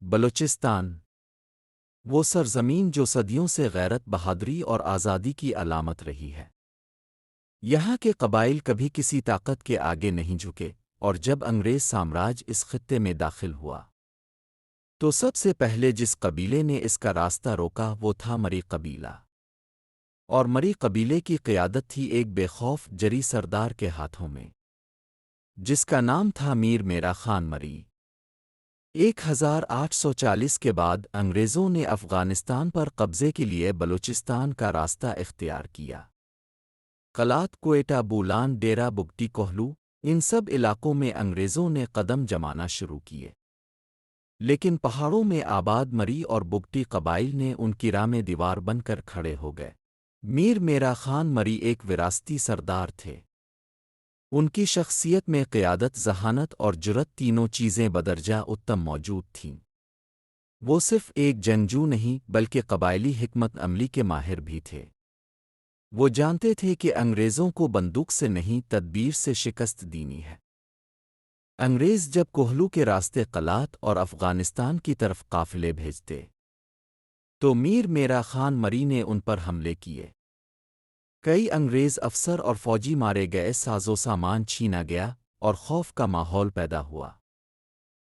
بلوچستان، وہ سرزمین جو صدیوں سے غیرت، بہادری اور آزادی کی علامت رہی ہے۔ یہاں کے قبائل کبھی کسی طاقت کے آگے نہیں جھکے، اور جب انگریز سامراج اس خطے میں داخل ہوا تو سب سے پہلے جس قبیلے نے اس کا راستہ روکا وہ تھا مری قبیلہ، اور مری قبیلے کی قیادت تھی ایک بے خوف جری سردار کے ہاتھوں میں، جس کا نام تھا میر میرا خان مری۔ 1840 کے بعد انگریزوں نے افغانستان پر قبضے کے لیے بلوچستان کا راستہ اختیار کیا۔ قلات، کوئٹہ، بولان، ڈیرہ بگٹی، کوہلو، ان سب علاقوں میں انگریزوں نے قدم جمانا شروع کیے، لیکن پہاڑوں میں آباد مری اور بگٹی قبائل نے ان کی راہ میں دیوار بن کر کھڑے ہو گئے۔ میر میرا خان مری ایک وراثتی سردار تھے۔ ان کی شخصیت میں قیادت، ذہانت اور جرأت تینوں چیزیں بدرجہ اتم موجود تھیں۔ وہ صرف ایک جنگجو نہیں بلکہ قبائلی حکمت عملی کے ماہر بھی تھے۔ وہ جانتے تھے کہ انگریزوں کو بندوق سے نہیں، تدبیر سے شکست دینی ہے۔ انگریز جب کوہلو کے راستے قلات اور افغانستان کی طرف قافلے بھیجتے تو میر میرا خان مری نے ان پر حملے کیے۔ کئی انگریز افسر اور فوجی مارے گئے، ساز و سامان چھینا گیا اور خوف کا ماحول پیدا ہوا۔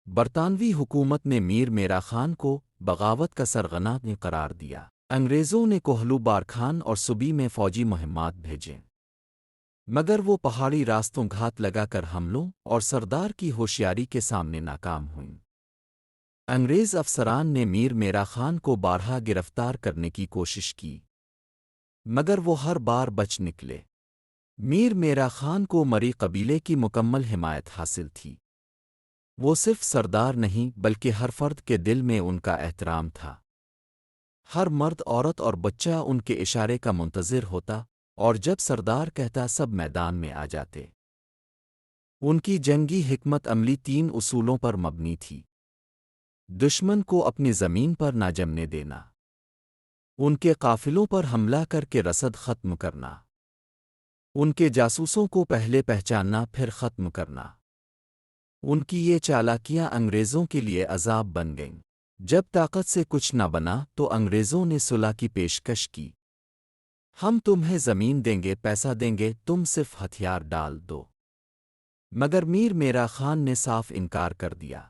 برطانوی حکومت نے میر میرا خان کو بغاوت کا سرغنہ قرار دیا۔ انگریزوں نے کوہلو، بارکھان اور سبی میں فوجی مہمات بھیجیں، مگر وہ پہاڑی راستوں گھات لگا کر حملوں اور سردار کی ہوشیاری کے سامنے ناکام ہوئیں۔ انگریز افسران نے میر میرا خان کو بارہا گرفتار کرنے کی کوشش کی، مگر وہ ہر بار بچ نکلے۔ میر میرا خان کو مری قبیلے کی مکمل حمایت حاصل تھی۔ وہ صرف سردار نہیں بلکہ ہر فرد کے دل میں ان کا احترام تھا۔ ہر مرد، عورت اور بچہ ان کے اشارے کا منتظر ہوتا، اور جب سردار کہتا سب میدان میں آ جاتے۔ ان کی جنگی حکمت عملی 3 اصولوں پر مبنی تھی: دشمن کو اپنی زمین پر نہ جمنے دینا، ان کے قافلوں پر حملہ کر کے رسد ختم کرنا، ان کے جاسوسوں کو پہلے پہچاننا پھر ختم کرنا۔ ان کی یہ چالاکیاں انگریزوں کے لیے عذاب بن گئیں۔ جب طاقت سے کچھ نہ بنا تو انگریزوں نے صلح کی پیشکش کی۔ ہم تمہیں زمین دیں گے، پیسہ دیں گے، تم صرف ہتھیار ڈال دو۔ مگر میر میرا خان نے صاف انکار کر دیا۔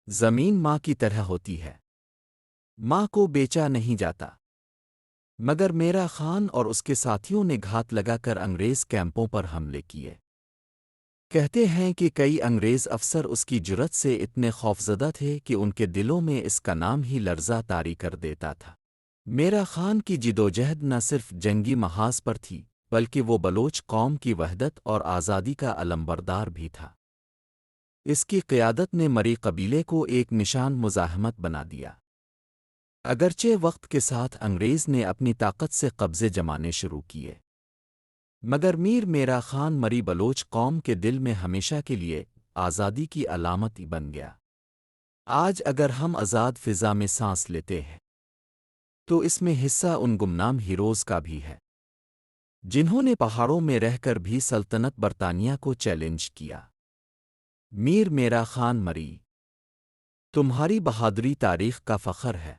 زمین ماں کی طرح ہوتی ہے، ماں کو بیچا نہیں جاتا۔ مگر میرا خان اور اس کے ساتھیوں نے گھات لگا کر انگریز کیمپوں پر حملے کیے۔ کہتے ہیں کہ کئی انگریز افسر اس کی جرأت سے اتنے خوفزدہ تھے کہ ان کے دلوں میں اس کا نام ہی لرزہ طاری کر دیتا تھا۔ میرا خان کی جدوجہد نہ صرف جنگی محاذ پر تھی بلکہ وہ بلوچ قوم کی وحدت اور آزادی کا علمبردار بھی تھا۔ اس کی قیادت نے مری قبیلے کو ایک نشان مزاحمت بنا دیا۔ اگرچہ وقت کے ساتھ انگریز نے اپنی طاقت سے قبضے جمانے شروع کیے، مگر میر میرا خان مری بلوچ قوم کے دل میں ہمیشہ کے لیے آزادی کی علامت ہی بن گیا۔ آج اگر ہم آزاد فضا میں سانس لیتے ہیں تو اس میں حصہ ان گمنام ہیروز کا بھی ہے، جنہوں نے پہاڑوں میں رہ کر بھی سلطنت برطانیہ کو چیلنج کیا۔ میر میرا خان مری، تمہاری بہادری تاریخ کا فخر ہے۔